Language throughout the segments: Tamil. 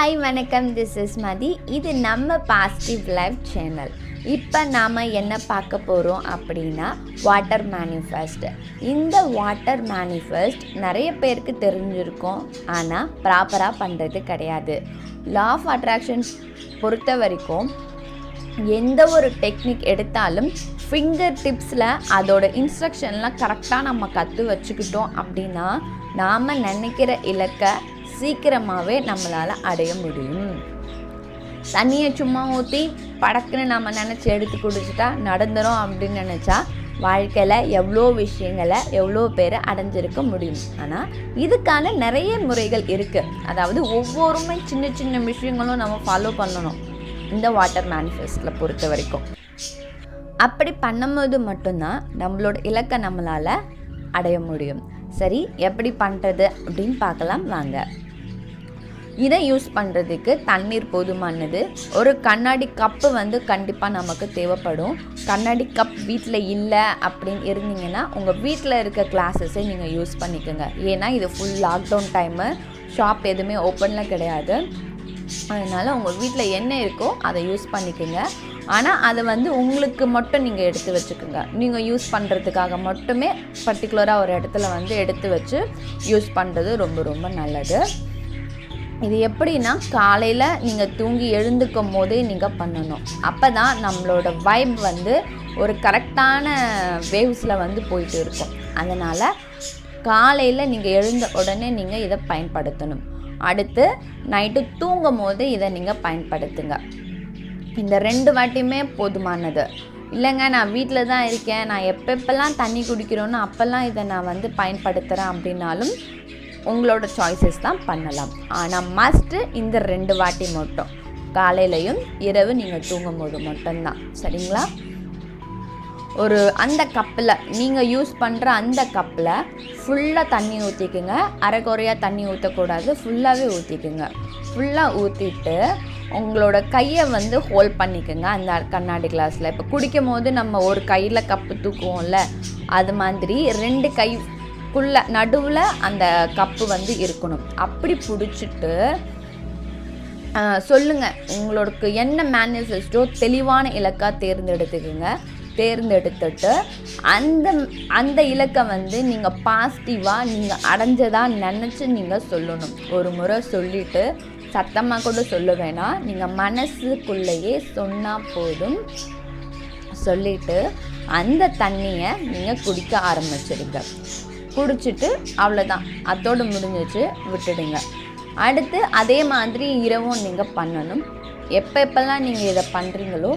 ஹாய் வணக்கம், திஸ் இஸ் மதி. இது நம்ம பாசிட்டிவ் லைஃப் சேனல். இப்போ நாம் என்ன பார்க்க போகிறோம் அப்படின்னா வாட்டர் மேனிஃபெஸ்ட். இந்த வாட்டர் மேனிஃபெஸ்ட் நிறைய பேருக்கு தெரிஞ்சிருக்கும், ஆனால் ப்ராப்பராக பண்ணுறது கிடையாது. லா ஆஃப் அட்ராக்ஷன் பொறுத்த வரைக்கும் எந்த ஒரு டெக்னிக் எடுத்தாலும் ஃபிங்கர் டிப்ஸில் அதோட இன்ஸ்ட்ரக்ஷன்லாம் கரெக்டாக நம்ம கற்று வச்சுக்கிட்டோம் அப்படின்னா நாம் நினைக்கிற இலக்கை சீக்கிரமாகவே நம்மளால் அடைய முடியும். தண்ணியை சும்மா ஊற்றி படக்குன்னு நம்ம நினச்சி எடுத்து குடிச்சிட்டா நடந்துடும் அப்படின்னு நினச்சா வாழ்க்கையில் எவ்வளோ விஷயங்களை எவ்வளோ பேர் அடைஞ்சிருக்க முடியும். ஆனால் இதுக்கான நிறைய முறைகள் இருக்குது. அதாவது ஒவ்வொருமே சின்ன சின்ன விஷயங்களும் நம்ம ஃபாலோ பண்ணணும் இந்த வாட்டர் மேனிஃபெஸ்டில் பொறுத்த வரைக்கும். அப்படி பண்ணும்போது மட்டும்தான் நம்மளோட இலக்கை நம்மளால் அடைய முடியும். சரி, எப்படி பண்ணுறது அப்படின்னு பார்க்கலாம் வாங்க. இதை யூஸ் பண்ணுறதுக்கு தண்ணீர் போதுமானது. ஒரு கண்ணாடி கப்பு கண்டிப்பாக நமக்கு தேவைப்படும். கண்ணாடி கப் வீட்டில் இல்லை அப்படின்னு இருந்தீங்கன்னா உங்கள் வீட்டில் இருக்க கிளாஸஸை நீங்கள் யூஸ் பண்ணிக்கோங்க. ஏன்னா இது ஃபுல் லாக்டவுன் டைமு, ஷாப் எதுவுமே ஓப்பனில் கிடையாது. அதனால் உங்கள் வீட்டில் என்ன இருக்கோ அதை யூஸ் பண்ணிக்கோங்க. ஆனால் அதை உங்களுக்கு மட்டும் நீங்கள் எடுத்து வச்சுக்கோங்க. நீங்கள் யூஸ் பண்ணுறதுக்காக மட்டுமே பர்டிகுலராக ஒரு இடத்துல எடுத்து வச்சு யூஸ் பண்ணுறது ரொம்ப ரொம்ப நல்லது. இது எப்படின்னா, காலையில் நீங்கள் தூங்கி எழுந்துக்கும் போதே நீங்கள் பண்ணணும். அப்போ தான் நம்மளோட வைப் ஒரு கரெக்டான வேவ்ஸில் போயிட்டு இருக்கும். அதனால் காலையில் நீங்கள் எழுந்த உடனே நீங்கள் இதை பயன்படுத்தணும். அடுத்து நைட்டு தூங்கும் போது இதை நீங்கள் பயன்படுத்துங்க. இந்த 2 வாட்டியுமே போதுமானது. இல்லைங்க, நான் வீட்டில் தான் இருக்கேன், நான் எப்பப்பெல்லாம் தண்ணி குடிக்கிறோன்னு அப்போல்லாம் இதை நான் பயன்படுத்துகிறேன் அப்படின்னாலும் உங்களோட சாய்ஸஸ் தான் பண்ணலாம். ஆனால் மஸ்ட்டு இந்த 2 வாட்டி மட்டும், காலையிலையும் இரவு நீங்கள் தூங்கும் போது மட்டும்தான். சரிங்களா? அந்த கப்பில் நீங்கள் யூஸ் பண்ணுற அந்த கப்பில் ஃபுல்லாக தண்ணி ஊற்றிக்குங்க. அரைக்குறையாக தண்ணி ஊற்றக்கூடாது, ஃபுல்லாகவே ஊற்றிக்குங்க. ஃபுல்லாக ஊற்றிட்டு உங்களோட கையை ஹோல்ட் பண்ணிக்கோங்க அந்த கண்ணாடி கிளாஸில். இப்போ குடிக்கும் போது நம்ம ஒரு கையில் கப்பு தூக்குவோம்ல, அது மாதிரி 2 கைக்குள்ள நடுவில் அந்த கப்பு இருக்கணும். அப்படி பிடிச்சிட்டு சொல்லுங்கள், உங்களுக்கு என்ன மேனிஃபெஸ்டோ தெளிவான இலக்காக தேர்ந்தெடுத்துக்குங்க. தேர்ந்தெடுத்துட்டு அந்த இலக்கை நீங்கள் பாசிட்டிவாக நீங்கள் அடைஞ்சதாக நினச்சி நீங்கள் சொல்லணும். ஒரு முறை சொல்லிவிட்டு சத்தமாக கூட சொல்ல வேணாம், நீங்கள் மனசுக்குள்ளேயே சொன்னால் போதும். சொல்லிவிட்டு அந்த தண்ணியை நீங்கள் குடிக்க ஆரம்பிச்சிடுங்க. குடிச்சிட்டு அவ்வளோதான், அதோடு முடிஞ்சிச்சு, விட்டுடுங்க. அடுத்து அதே மாதிரி இரவும் நீங்கள் பண்ணணும். எப்பப்பெல்லாம் நீங்கள் இதை பண்ணுறீங்களோ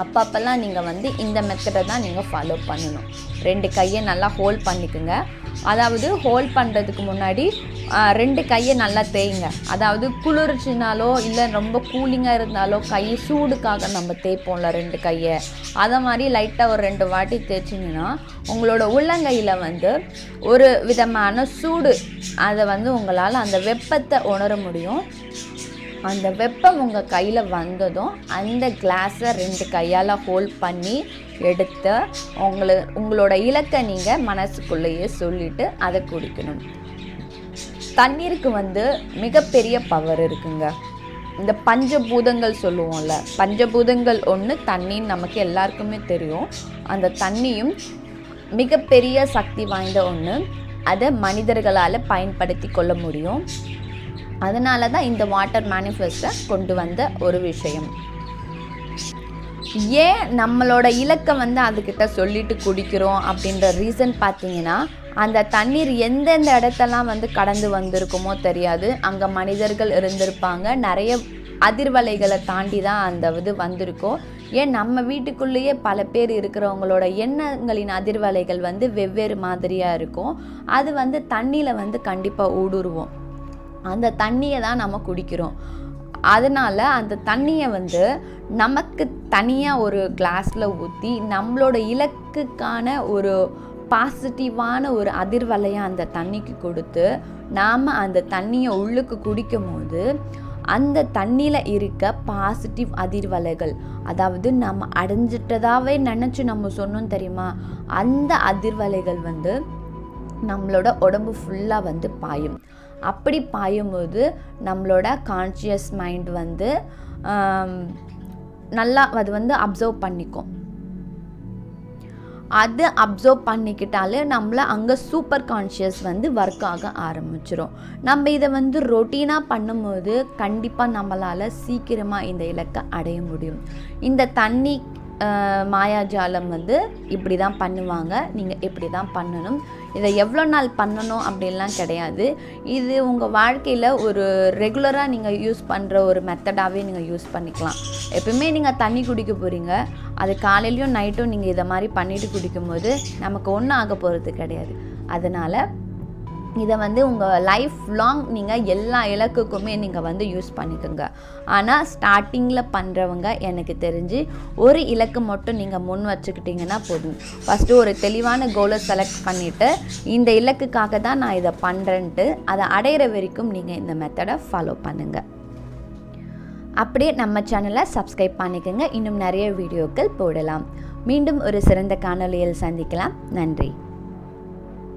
அப்பப்பெல்லாம் நீங்கள் இந்த மெத்தடை தான் நீங்கள் ஃபாலோ பண்ணணும். 2 கையை நல்லா ஹோல்ட் பண்ணிக்கோங்க. அதாவது ஹோல்ட் பண்ணுறதுக்கு முன்னாடி 2 கையை நல்லா தேய்ங்க. அதாவது குளிர்ச்சினாலோ இல்லை ரொம்ப கூலிங்காக இருந்தாலோ கை சூடுக்காக நம்ம தேய்ப்போம்ல 2 கையை, அதை மாதிரி லைட்டாக ஒரு 2 வாட்டி தேய்ச்சிங்கன்னா உங்களோட உள்ளங்கையில் ஒரு விதமான சூடு, அதை உங்களால் அந்த வெப்பத்தை உணர முடியும். அந்த வெப்பம் உங்கள் கையில் வந்ததும் அந்த கிளாஸை 2 கையால் ஹோல்ட் பண்ணி எடுத்து உங்களோட இலக்கை நீங்கள் மனசுக்குள்ளேயே சொல்லிவிட்டு அதை குடிக்கணும். தண்ணீருக்கு மிகப்பெரிய பவர் இருக்குங்க. இந்த பஞ்சபூதங்கள் சொல்லுவோம்ல, பஞ்சபூதங்கள் ஒன்று தண்ணின்னு நமக்கு எல்லாருக்குமே தெரியும். அந்த தண்ணியும் மிகப்பெரிய சக்தி வாய்ந்த ஒன்று. அதை மனிதர்களால் பயன்படுத்தி கொள்ள முடியும். அதனால தான் இந்த வாட்டர் மேனிஃபெஸ்ட்டை கொண்டு வந்த ஒரு விஷயம். ஏன் நம்மளோட இலக்கை அதுக்கிட்ட சொல்லிட்டு குடிக்கிறோம் அப்படின்ற ரீசன் பார்த்தீங்கன்னா, அந்த தண்ணீர் எந்தெந்த இடத்தெல்லாம் கடந்து வந்திருக்குமோ தெரியாது. அங்கே மனிதர்கள் இருந்திருப்பாங்க. நிறைய அதிர்வலைகளை தாண்டி தான் அந்த வந்திருக்கோம். ஏன் நம்ம வீட்டுக்குள்ளேயே பல பேர் இருக்கிறவங்களோட எண்ணங்களின் அதிர்வலைகள் வெவ்வேறு மாதிரியாக இருக்கும். அது தண்ணியில் கண்டிப்பாக ஊடுருவோம். அந்த தண்ணியை தான் நம்ம குடிக்கிறோம். அதனால் அந்த தண்ணியை நமக்கு தனியாக ஒரு கிளாஸில் ஊற்றி நம்மளோட இலக்குக்கான ஒரு பாசிட்டிவான ஒரு அதிர்வலையை அந்த தண்ணிக்கு கொடுத்து நாம் அந்த தண்ணியை உள்ளுக்கு குடிக்கும் போது அந்த தண்ணியில் இருக்க பாசிட்டிவ் அதிர்வலைகள், அதாவது நம்ம அடைஞ்சிட்டதாகவே நினச்சி நம்ம சொன்னோம் தெரியுமா, அந்த அதிர்வலைகள் நம்மளோட உடம்பு ஃபுல்லாக பாயும். அப்படி பாயும்போது நம்மளோட கான்ஷியஸ் மைண்ட் வந்து நல்லா அது வந்து அப்சர்வ் பண்ணிக்கும். அது அப்சர்வ் பண்ணிக்கிட்டாலே நம்மளை அங்கே சூப்பர் கான்ஷியஸ் வந்து ஒர்க் ஆக ஆரம்பிச்சிடும். நம்ம இதை வந்து ரொட்டீனாக பண்ணும்போது கண்டிப்பாக நம்மளால் சீக்கிரமாக இந்த இலக்கை அடைய முடியும். இந்த தண்ணி மாயாஜாலம் வந்து இப்படி தான் பண்ணுவாங்க, நீங்கள் இப்படி தான் பண்ணணும். இதை எவ்வளோ நாள் பண்ணணும் அப்படின்லாம் கிடையாது. இது உங்கள் வாழ்க்கையில் ஒரு ரெகுலராக நீங்கள் யூஸ் பண்ணுற ஒரு மெத்தடாகவே நீங்கள் யூஸ் பண்ணிக்கலாம். எப்பவுமே நீங்கள் தண்ணி குடிக்க போகிறீங்க, அது காலையிலையும் நைட்டும் நீங்கள் இதை மாதிரி பண்ணிவிட்டு குடிக்கும்போது நமக்கு ஒன்றும் ஆக போகிறது கிடையாது. அதனால் இதை வந்து உங்கள் லைஃப் லாங் நீங்கள் எல்லா இலக்குக்குமே நீங்கள் வந்து யூஸ் பண்ணிக்கோங்க. ஆனால் ஸ்டார்டிங்கில் பண்ணுறவங்க எனக்கு தெரிஞ்சு ஒரு இலக்கு மட்டும் நீங்கள் முன் வச்சுக்கிட்டிங்கன்னா போதும். ஃபஸ்ட்டு ஒரு தெளிவான கோலை செலக்ட் பண்ணிவிட்டு இந்த இலக்குக்காக தான் நான் இதை பண்ணுறேன்ட்டு அதை அடையிற வரைக்கும் நீங்கள் இந்த மெத்தடை ஃபாலோ பண்ணுங்கள். அப்படியே நம்ம சேனலை சப்ஸ்கிரைப் பண்ணிக்கோங்க. இன்னும் நிறைய வீடியோக்கள் போடலாம். மீண்டும் ஒரு சிறந்த காணொளியில் சந்திக்கலாம். நன்றி.